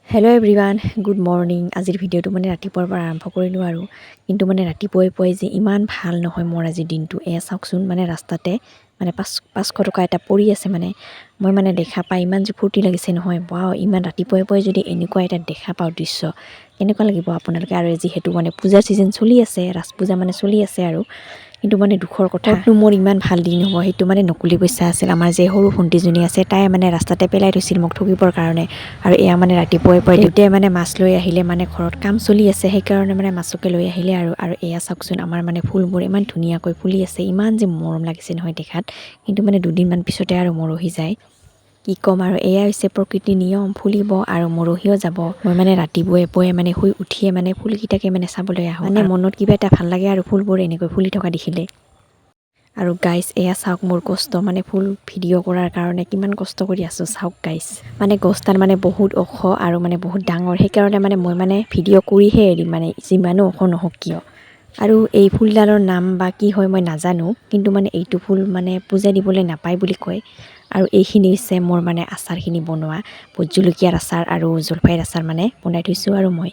Hello' everyone, good morning. আজিৰ ভিডিঅ'টো মানে ৰাতিপুৱাৰ পৰা আৰম্ভ কৰিলোঁ আৰু কিন্তু মানে ৰাতিপুৱাই যে ইমান ভাল নহয় মোৰ আজিৰ দিনটো। চাওকচোন, মানে ৰাস্তাতে মানে 500 টকা এটা পৰি আছে। মানে মই মানে দেখা পাই ইমান যে ফূৰ্তি লাগিছে নহয়। ৱাও, ইমান ৰাতিপুৱাই যদি এনেকুৱা এটা দেখা পাওঁ দৃশ্য, কেনেকুৱা লাগিব আপোনালোকে। আৰু যিহেতু মানে পূজাৰ ছিজন চলি আছে, ৰাজ পূজা মানে চলি আছে আৰু কিন্তু মানে দুখৰ কথাটো মোৰ ইমান ভাল দিন হ'ব সেইটো মানে নকলি পইচা আছিল। আমাৰ যে সৰু ভণ্টিজনী আছে, তাই মানে ৰাস্তাতে পেলাই থৈছিল মোক ঠগিবৰ কাৰণে। আৰু এয়া মানে ৰাতিপুৱাই দেউতাই মানে মাছ লৈ আহিলে, মানে ঘৰত কাম চলি আছে সেইকাৰণে মানে মাছকে লৈ আহিলে আৰু এয়া চাওকচোন, আমাৰ মানে ফুলবোৰ ইমান ধুনীয়াকৈ ফুলি আছে, ইমান যে মৰম লাগিছে নহয় দেখাত। কিন্তু মানে দুদিনমান পিছতে আৰু মৰহি যায়, কি ক'ম আৰু। এয়া হৈছে প্ৰকৃতিৰ নিয়ম, ফুলিব আৰু মৰহিও যাব। মই মানে ৰাতিপুৱাই মানে শুই উঠিয়ে মানে ফুলকেইটাকে মানে চাবলৈ আহোঁ, মানে মনত কিবা এটা ভাল লাগে আৰু ফুলবোৰ এনেকৈ ফুলি থকা দেখিলে। আৰু গাইজ, এয়া চাওক মোৰ কষ্ট, মানে ফুল ভিডিঅ' কৰাৰ কাৰণে কিমান কষ্ট কৰি আছোঁ চাওক গাইজ। মানে গছডাল মানে বহুত ওখ আৰু মানে বহুত ডাঙৰ, সেইকাৰণে মানে মই মানে ভিডিঅ' কৰিহে এৰিম, মানে যিমানো ওখ নহওক কিয়। আৰু এই ফুলডালৰ নাম বা কি হয় মই নাজানো, কিন্তু মানে এইটো ফুল মানে পূজা দিবলৈ নাপায় বুলি কয়। আৰু এইখিনি হৈছে মোৰ মানে আচাৰখিনি বনোৱা, ভোট জলকীয়াৰ আচাৰ আৰু জলফাইৰ আচাৰ মানে বনাই থৈছোঁ আৰু মই।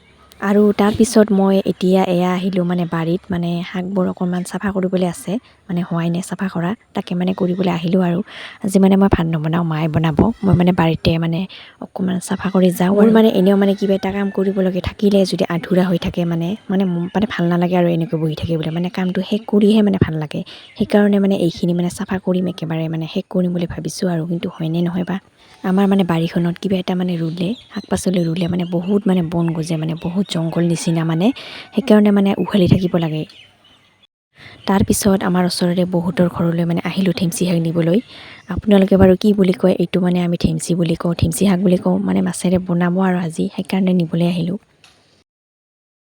আৰু তাৰপিছত মই এতিয়া এয়া আহিলোঁ মানে বাৰীত, মানে শাকবোৰ অকণমান চাফা কৰিবলৈ আছে, মানে হোৱাই নাই চাফা কৰা, তাকে মানে কৰিবলৈ আহিলোঁ। আৰু আজি মানে মই ভাত নবনাওঁ, মায়ে বনাব। মই মানে বাৰীতে মানে অকণমান চাফা কৰি যাওঁ। মোৰ মানে এনেও মানে কিবা এটা কাম কৰিবলগীয়া থাকিলে যদি আধৰুৱা হৈ থাকে মানে ভাল নালাগে আৰু এনেকৈ বহি থাকিবলৈ, মানে কামটো শেষ কৰিহে মানে ভাল লাগে। সেইকাৰণে মানে এইখিনি মানে চাফা কৰিম, একেবাৰে মানে শেষ কৰিম বুলি ভাবিছোঁ আৰু, কিন্তু হয়নে নহয় বা। আমাৰ মানে বাৰীখনত কিবা এটা মানে ৰুলে, শাক পাচলি ৰুলে মানে বহুত মানে বন গজে, মানে বহুত জংঘল নিচিনা, মানে সেইকাৰণে মানে উঘালি থাকিব লাগে। তাৰপিছত আমাৰ ওচৰৰে বহুতৰ ঘৰলৈ মানে আহিলোঁ ঠেমচি শাক নিবলৈ। আপোনালোকে বাৰু কি বুলি কয় এইটো? মানে আমি ঠেমচি বুলি কওঁ, ঠেমচি শাক বুলি কওঁ, মানে মাছেৰে বনাব আৰু আজি সেইকাৰণে নিবলৈ আহিলোঁ।